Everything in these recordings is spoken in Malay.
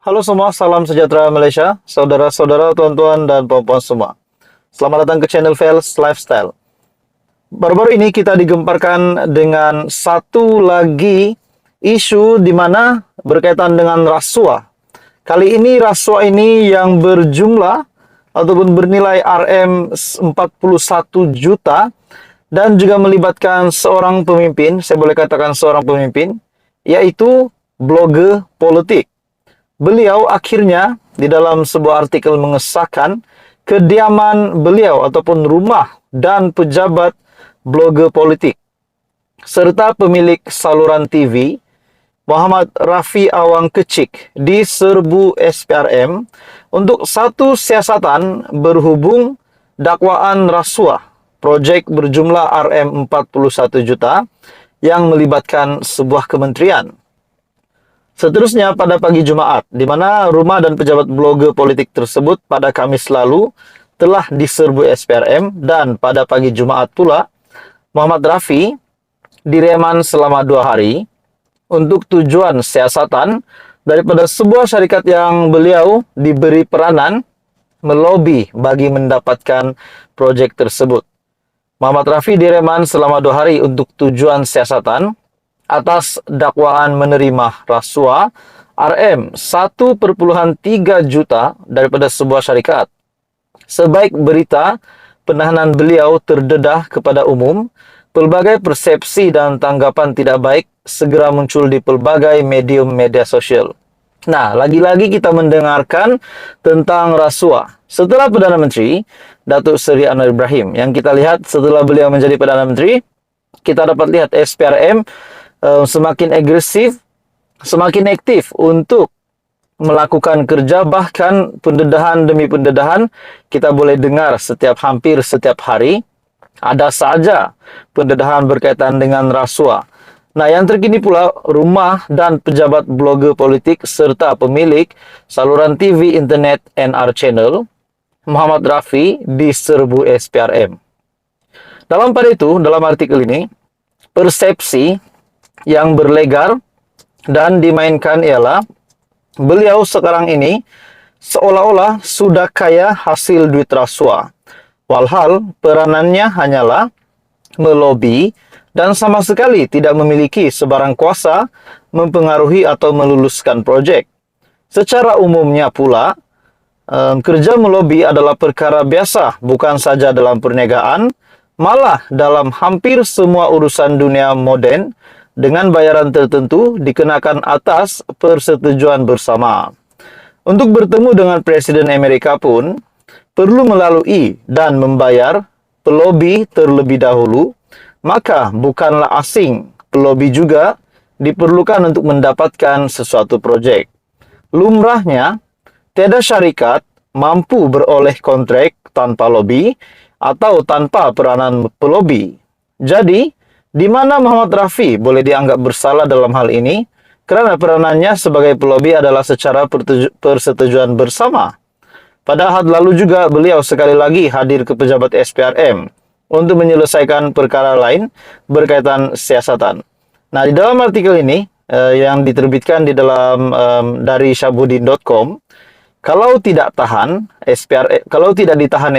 Halo semua, salam sejahtera Malaysia, saudara-saudara, tuan-tuan, dan puan-puan semua. Selamat datang ke channel Fels Lifestyle. Baru-baru ini kita digemparkan dengan satu lagi isu di mana berkaitan dengan rasuah. Kali ini rasuah ini yang berjumlah ataupun bernilai RM41 juta dan juga melibatkan seorang pemimpin, saya boleh katakan seorang pemimpin, yaitu blogger politik. Beliau akhirnya di dalam sebuah artikel mengesahkan kediaman beliau ataupun rumah dan pejabat blogger politik serta pemilik saluran TV Muhammad Rafi Awang Kecik diserbu SPRM untuk satu siasatan berhubung dakwaan rasuah projek berjumlah RM41 juta yang melibatkan sebuah kementerian. Seterusnya pada pagi Jumaat, di mana rumah dan pejabat blogger politik tersebut pada Kamis lalu telah diserbu SPRM dan pada pagi Jumaat pula Muhammad Rafi direman selama 2 hari untuk tujuan siasatan daripada sebuah syarikat yang beliau diberi peranan melobi bagi mendapatkan proyek tersebut. Muhammad Rafi direman selama 2 hari untuk tujuan siasatan atas dakwaan menerima rasuah RM1,3 juta daripada sebuah syarikat. Sebaik berita penahanan beliau terdedah kepada umum, pelbagai persepsi dan tanggapan tidak baik segera muncul di pelbagai medium media sosial. Nah, lagi-lagi kita mendengarkan tentang rasuah. Setelah Perdana Menteri, Datuk Seri Anwar Ibrahim, yang kita lihat setelah beliau menjadi Perdana Menteri, kita dapat lihat SPRM semakin agresif, semakin aktif untuk melakukan kerja, bahkan pendedahan demi pendedahan kita boleh dengar hampir setiap hari ada saja pendedahan berkaitan dengan rasuah. Nah, yang terkini pula rumah dan pejabat blogger politik serta pemilik saluran TV internet NR Channel Muhammad Rafi diserbu SPRM. Dalam artikel ini persepsi yang berlegar dan dimainkan ialah beliau sekarang ini seolah-olah sudah kaya hasil duit rasuah. Walhal peranannya hanyalah melobi dan sama sekali tidak memiliki sebarang kuasa mempengaruhi atau meluluskan proyek. Secara umumnya pula, kerja melobi adalah perkara biasa bukan saja dalam perniagaan, malah dalam hampir semua urusan dunia moden dengan bayaran tertentu dikenakan atas persetujuan bersama. Untuk bertemu dengan Presiden Amerika pun perlu melalui dan membayar pelobi terlebih dahulu, maka bukanlah asing pelobi juga diperlukan untuk mendapatkan sesuatu proyek. Lumrahnya, tiada syarikat mampu beroleh kontrak tanpa lobi atau tanpa peranan pelobi. Jadi, di mana Muhammad Rafi boleh dianggap bersalah dalam hal ini kerana peranannya sebagai pelobi adalah secara persetujuan bersama. Pada Ahad lalu juga beliau sekali lagi hadir ke pejabat SPRM untuk menyelesaikan perkara lain berkaitan siasatan. Nah, di dalam artikel ini yang diterbitkan di dalam dari syabudin.com, kalau tidak ditahan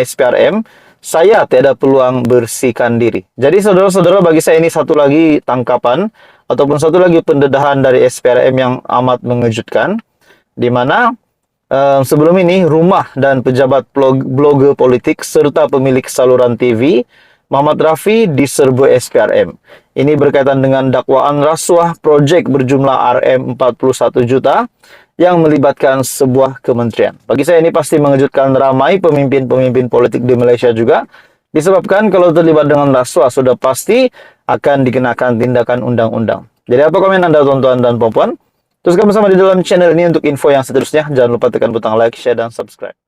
SPRM, saya tiada peluang bersihkan diri. Jadi saudara-saudara, bagi saya ini satu lagi tangkapan ataupun satu lagi pendedahan dari SPRM yang amat mengejutkan, di mana sebelum ini rumah dan pejabat blogger politik serta pemilik saluran TV Muhammad Rafi diserbu SPRM. Ini berkaitan dengan dakwaan rasuah projek berjumlah RM41 juta yang melibatkan sebuah kementerian. Bagi saya ini pasti mengejutkan ramai pemimpin-pemimpin politik di Malaysia juga, disebabkan kalau terlibat dengan rasuah sudah pasti akan dikenakan tindakan undang-undang. Jadi apa komen Anda tuan-tuan dan puan-puan? Teruskan bersama di dalam channel ini untuk info yang seterusnya. Jangan lupa tekan butang like, share, dan subscribe.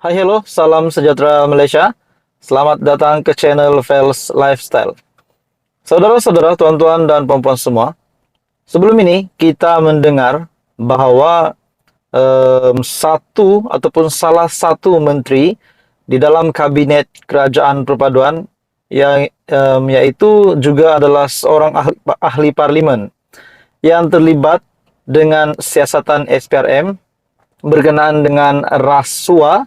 Hai hello, salam sejahtera Malaysia. Selamat datang ke channel Fels Lifestyle. Saudara-saudara, tuan-tuan dan puan-puan semua, sebelum ini kita mendengar bahwa salah satu menteri di dalam kabinet kerajaan perpaduan yang yaitu juga adalah seorang ahli parlimen yang terlibat dengan siasatan SPRM berkenaan dengan rasuah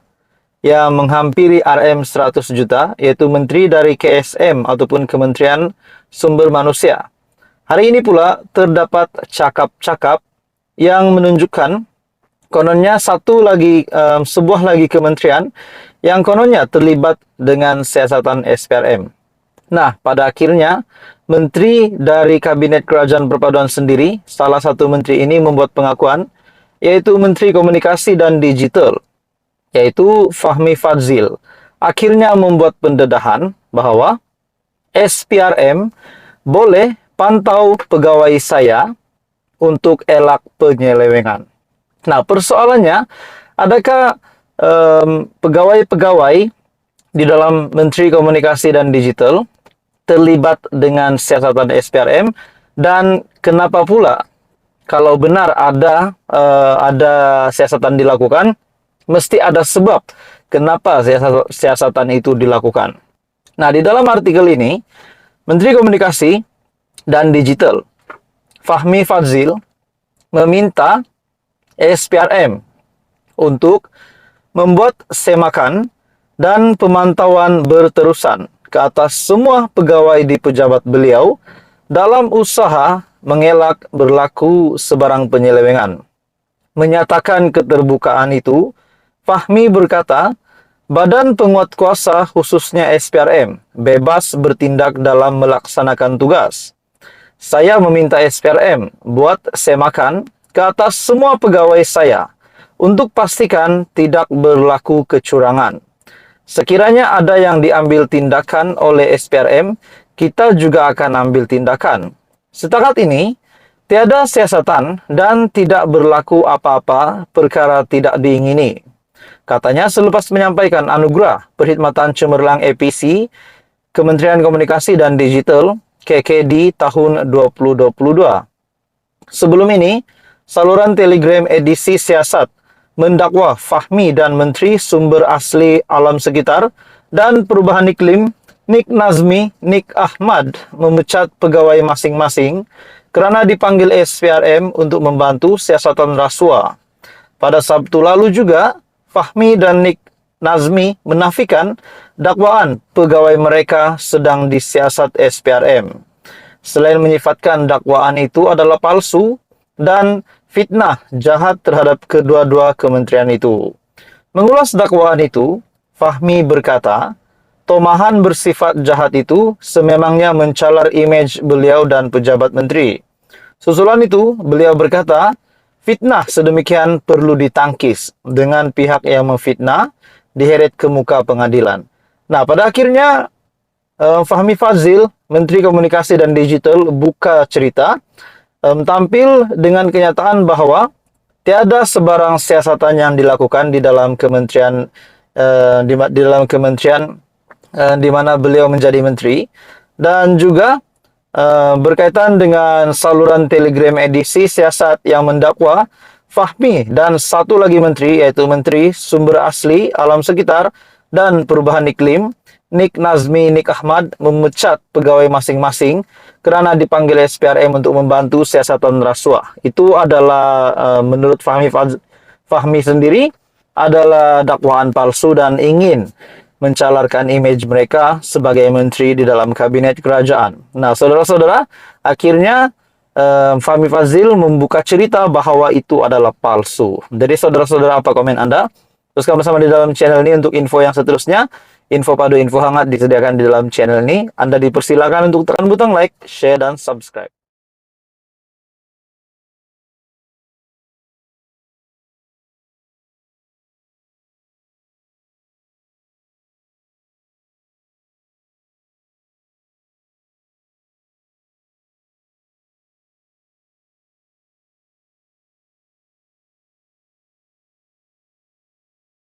yang menghampiri Rm 100 juta, yaitu Menteri dari KSM ataupun Kementerian Sumber Manusia. Hari ini pula terdapat cakap-cakap yang menunjukkan kononnya sebuah lagi kementerian yang kononnya terlibat dengan siasatan SPRM. Nah, pada akhirnya Menteri dari Kabinet Kerajaan Perpaduan sendiri, salah satu menteri ini membuat pengakuan, yaitu Menteri Komunikasi dan Digital, yaitu Fahmi Fadzil, akhirnya membuat pendedahan bahwa SPRM boleh pantau pegawai saya untuk elak penyelewengan. Nah, persoalannya, adakah pegawai-pegawai di dalam Menteri Komunikasi dan Digital terlibat dengan siasatan SPRM, dan kenapa pula kalau benar ada siasatan dilakukan, mesti ada sebab kenapa siasatan itu dilakukan. Nah, di dalam artikel ini, Menteri Komunikasi dan Digital, Fahmi Fadzil, meminta SPRM untuk membuat semakan dan pemantauan berterusan ke atas semua pegawai di pejabat beliau dalam usaha mengelak berlaku sebarang penyelewengan. Menyatakan keterbukaan itu, Fahmi berkata, Badan Penguatkuasa khususnya SPRM bebas bertindak dalam melaksanakan tugas. Saya meminta SPRM buat semakan ke atas semua pegawai saya untuk pastikan tidak berlaku kecurangan. Sekiranya ada yang diambil tindakan oleh SPRM, kita juga akan ambil tindakan. Setakat ini, tiada siasatan dan tidak berlaku apa-apa perkara tidak diingini. Katanya selepas menyampaikan anugerah perkhidmatan cemerlang APC Kementerian Komunikasi dan Digital KKD tahun 2022. Sebelum ini, saluran Telegram edisi siasat mendakwa Fahmi dan Menteri Sumber Asli Alam Sekitar dan Perubahan Iklim Nik Nazmi, Nik Ahmad memecat pegawai masing-masing kerana dipanggil SPRM untuk membantu siasatan rasuah. Pada Sabtu lalu juga, Fahmi dan Nik Nazmi menafikan dakwaan pegawai mereka sedang disiasat SPRM. Selain menyifatkan dakwaan itu adalah palsu dan fitnah jahat terhadap kedua-dua kementerian itu. Mengulas dakwaan itu, Fahmi berkata, tomahan bersifat jahat itu sememangnya mencalar imej beliau dan pejabat menteri. Susulan itu, beliau berkata, fitnah sedemikian perlu ditangkis dengan pihak yang memfitnah diheret ke muka pengadilan. Nah, pada akhirnya Fahmi Fadzil, Menteri Komunikasi dan Digital, buka cerita, tampil dengan kenyataan bahwa tiada sebarang siasatan yang dilakukan di dalam kementerian di mana beliau menjadi menteri, dan juga berkaitan dengan saluran Telegram edisi siasat yang mendakwa Fahmi dan satu lagi menteri, yaitu Menteri Sumber Asli Alam Sekitar dan Perubahan Iklim Nik Nazmi, Nik Ahmad memecat pegawai masing-masing kerana dipanggil SPRM untuk membantu siasatan rasuah. Itu adalah menurut Fahmi sendiri adalah dakwaan palsu dan ingin mencalarkan imej mereka sebagai menteri di dalam kabinet kerajaan. Nah, saudara-saudara, akhirnya Fahmi Fadzil membuka cerita bahwa itu adalah palsu. Jadi saudara-saudara, apa komen Anda? Teruskan bersama di dalam channel ini untuk info yang seterusnya. Info padu, info hangat disediakan di dalam channel ini. Anda dipersilakan untuk tekan butang like, share, dan subscribe.